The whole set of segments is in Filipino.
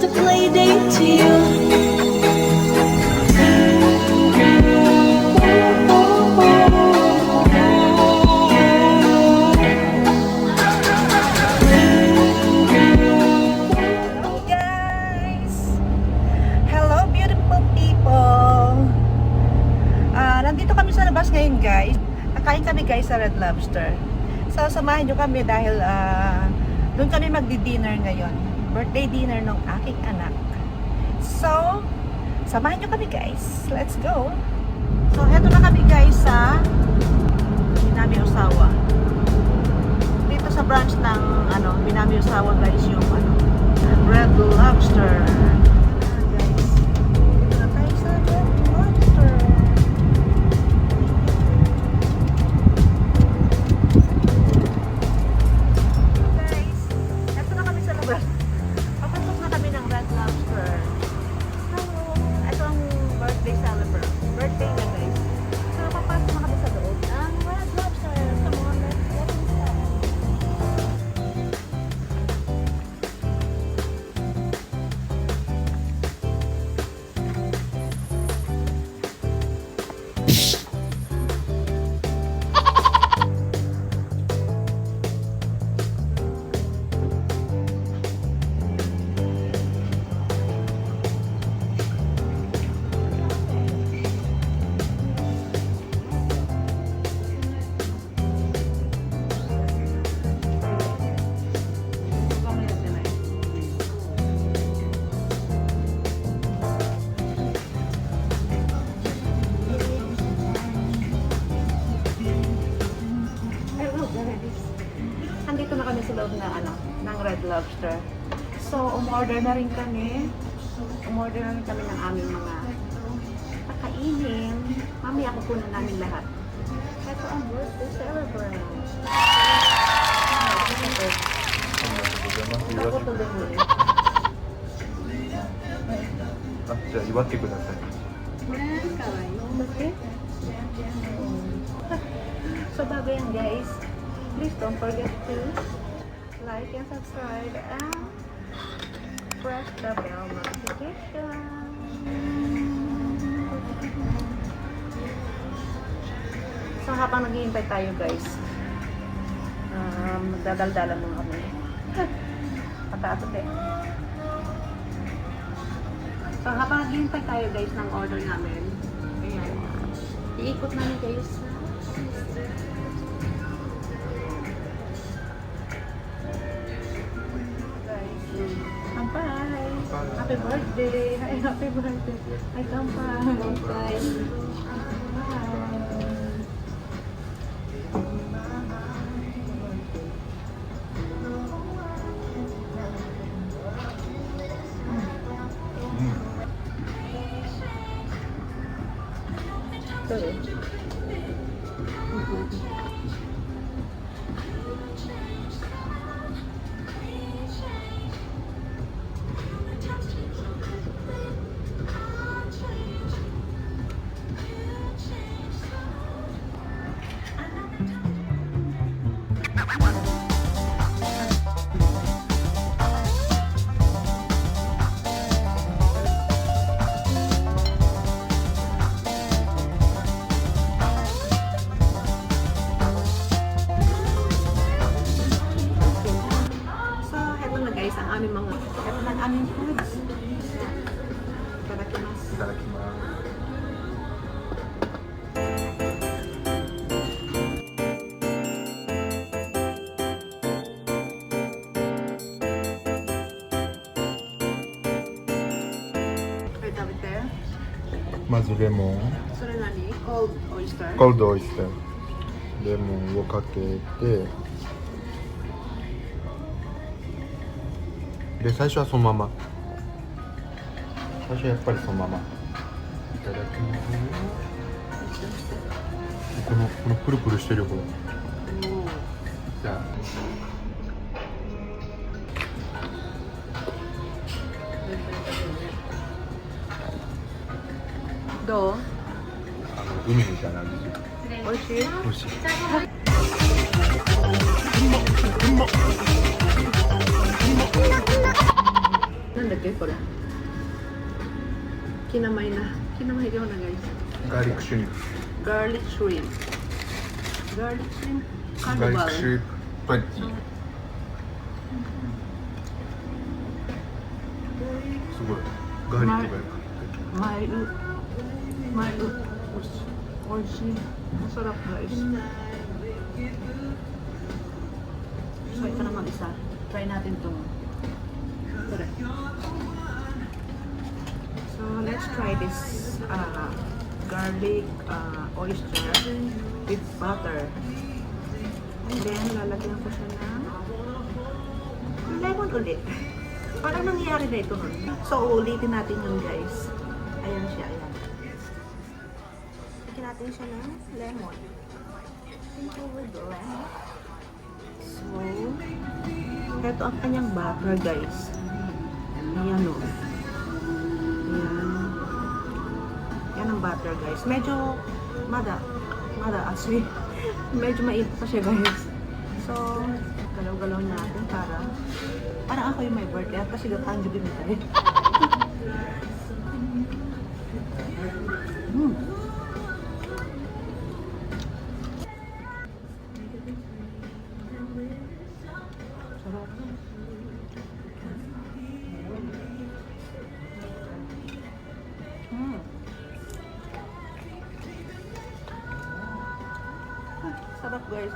a play date to you. Hello guys! Hello beautiful people! Nandito kami sa labas ngayon guys. Kakain kami guys sa Red Lobster. So samahan nyo kami dahil doon kami magdi-dinner ngayon. Birthday dinner ng aking anak. So, samahan nyo kami guys. Let's go! So, heto na kami guys sa Binami Usawa. Dito sa branch ng Binami Usawa guys yung Red Lobster. Guys, dito na tayo sa Red Lobster. Guys, heto na kami sa labas. Papasok na kami ng Red Lobster. Hello! Ito ang birthday celebrant. Birthday na guys. So, papasok na kami sa loob ng Red Lobster. Come on, let's get inside. Nandito na kami sa loob ng Red Lobster. So, umorder na rin kami. Umorder na rin kami ng aming mga kakainin. Mamaya kukunan namin lahat. Ito ang birthday celebrant. Ako tuloy mo eh. じゃあ祝ってください。 Okay? So, bago yan guys, please don't forget to like and subscribe and press the bell notification. So, habang naghihintay tayo guys, magdadaldalan muna kami. Patato eh. So, habang naghihintay tayo guys ng order namin, ayan, iikot namin guys sa Kampai! Happy birthday! Hi, happy birthday! Hi, Kampai! Sorry. Aming foods. Itadakimasu. いただきます。 これ食べて。まずレモン、それ何？コールドオイスター。コールドオイスター、レモンをかけて、で最初はそのまま、最初はやっぱりそのままいただきます。このプルプルしてるよこれ。じゃあどう？海みたいな味。美味しい？美味しい。なんだっけ？ dake, kore. Kinamay na. Kinamay daw na, guys. ガーリックシュリンプ Garlic shrimp. Garlic shrimp ガーリッ carnival. クシュリンプパティすごいガーリックがよく Mayu. Mayu. Oishi. Masarap, guys. So, ito naman isa. Try natin itong. Tara. So, let's try this garlic oyster with butter. And then, lalagyan ko siya ng lemon ulit. Parang nangyayari na ito nun. So, ulitin natin yun, guys. Ayan siya, ayan. Lagyan natin siya ng lemon. Simple with lemon. So, ito ang kanyang butter, guys. Ayan o. Ayan. Yan ang butter, guys. Medyo madaas. Medyo mainit pa siya, guys. So, galaw-galaw natin para parang ako yung may birthday at kasi gatanjo din tayo. Sarap. Sarap, guys.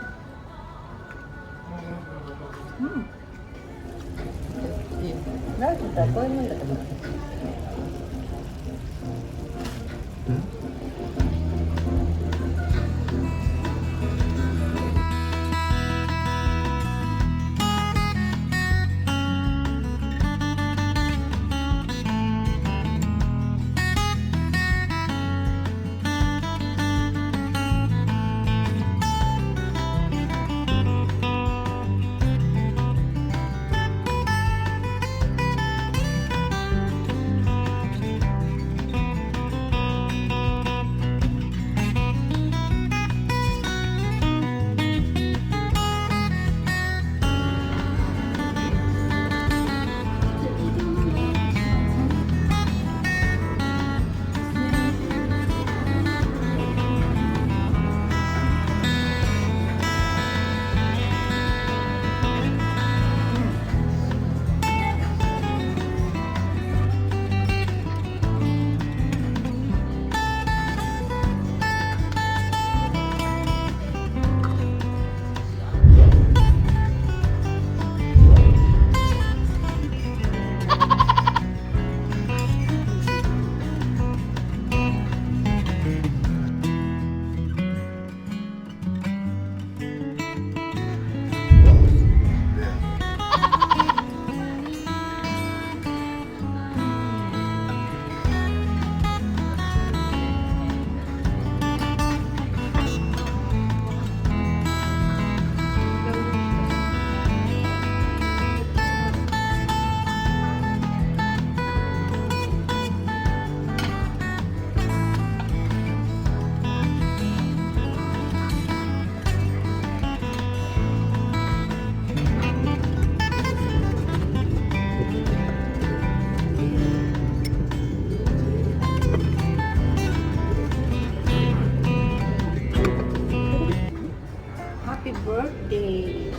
Happy birthday!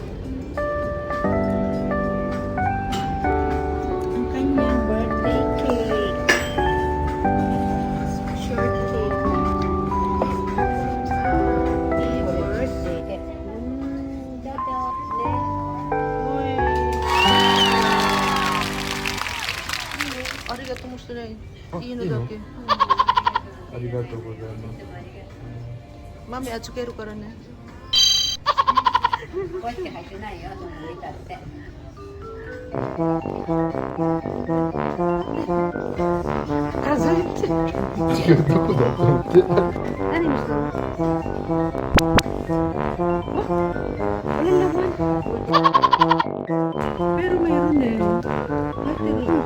Ang kanyang birthday cake. Short cake. Happy birthday. Uy. Arigato mo sila eh. Ino dake. ありがとうございます Mami, atsukeru kara ne. こうして入ってないよ、その置いてあって。数えて。違うどこだと思って何にしたのwalang laman. Pero mayroon eh.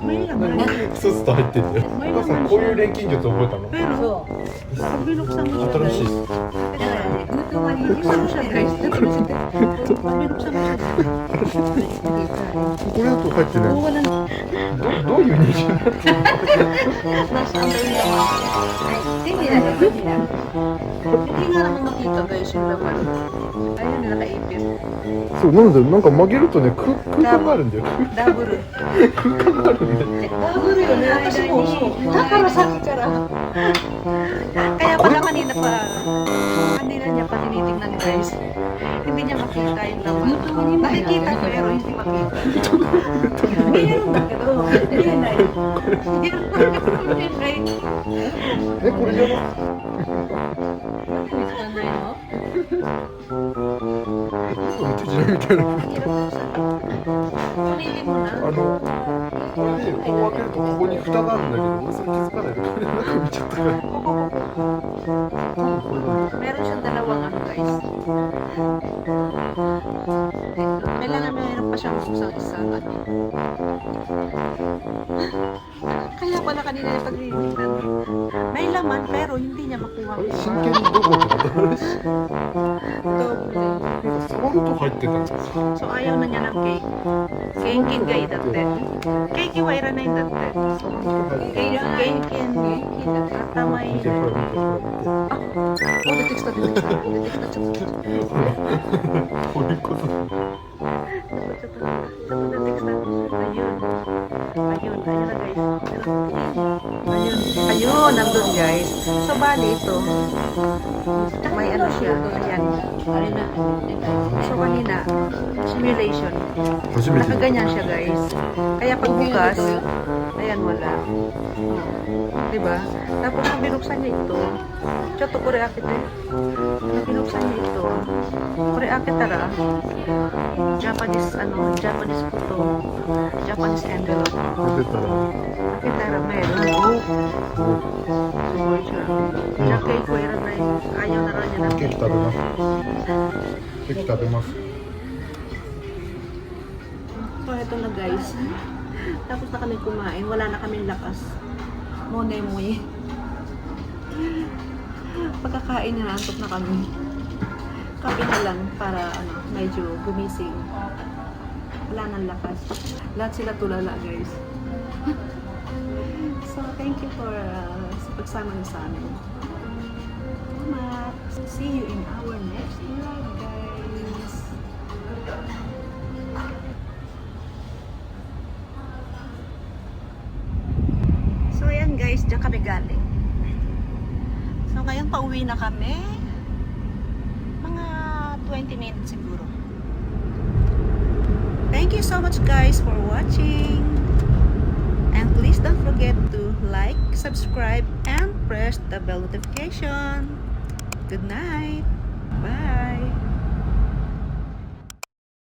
May laman. ソースと入ってんだよお母さんこういう錬金術覚えたの Pero, そう。 pag binuksan mo siya, 新しいっすだからね、具 Buksan mo siya guys. Binuksan mo siya. これだと入ってない。 Wala na. どういう認識？ Nasa under yung laman. Hindi na naman nila. Hindi nga naman makita guys yung laman. Ayun na nakaipit. そうなんだよ。なんか曲げるとね、空間があるんだよ。 Double. 空間があるんだよ。 Double yun. Tapos mo. Para sa akin ka lang. Kaya pala kanina niya pa tinitingnan guys. Hindi niya makita yung laman. Nakikita pero hindi makita.え、これじゃない？ めっちゃ時代みたいな。 Ulitin mo na. これでこう開けるとここに蓋があるんだけど、俺それ気づかないでこれ中見ちゃったから。これなんだ。 Meron siyang dalawang ano guys. Meron pa siyang isang ano. Kaya pala kanina yung paglilitan. May laman pero hindi niya makuha. 真剣にどこってなったら嬉しい。 Doble. 触ると入ってたんですよ。 So ayaw na niya ng cake. Cake gay dati. Cake waira na yung dati. Cake tamay. 見てこれ見てこれ見て。 Oh, detext na. こういうこと。 Ayun, nandun guys. So, bali ito. May ano siya. Ayan. So, kanina, simulation. Nakaganyan siya guys. Kaya pagbukas, ayan, wala. Diba? Tapos, nung binuksan niya ito, choto ko reakit eh. Nung binuksan niya ito, reakit tara. Japanese photo. Japanese envelope. 出たら。 Kita meron. Siguro siya. Diyan kay Kuya Ray. Ayaw na rin niya ng ケーキ食べます。ケーキ食べます。 So, eto na guys. Tapos na kami kumain. Wala na kaming lakas. Monemoy. Pagkakain na naantok na kami. Kape na lang para medyo gumising. Wala nang lakas. Lahat sila tulala guys. So, thank you for sa pagsama niyo sa amin. Salamat. See you in our next vlog, guys. So, ayan guys, diyan kami galing. So, ngayon pauwi na kami. Mga 20 minutes siguro. Thank you so much guys for watching. And please don't forget to like, subscribe, and press the bell notification. Good night. Bye.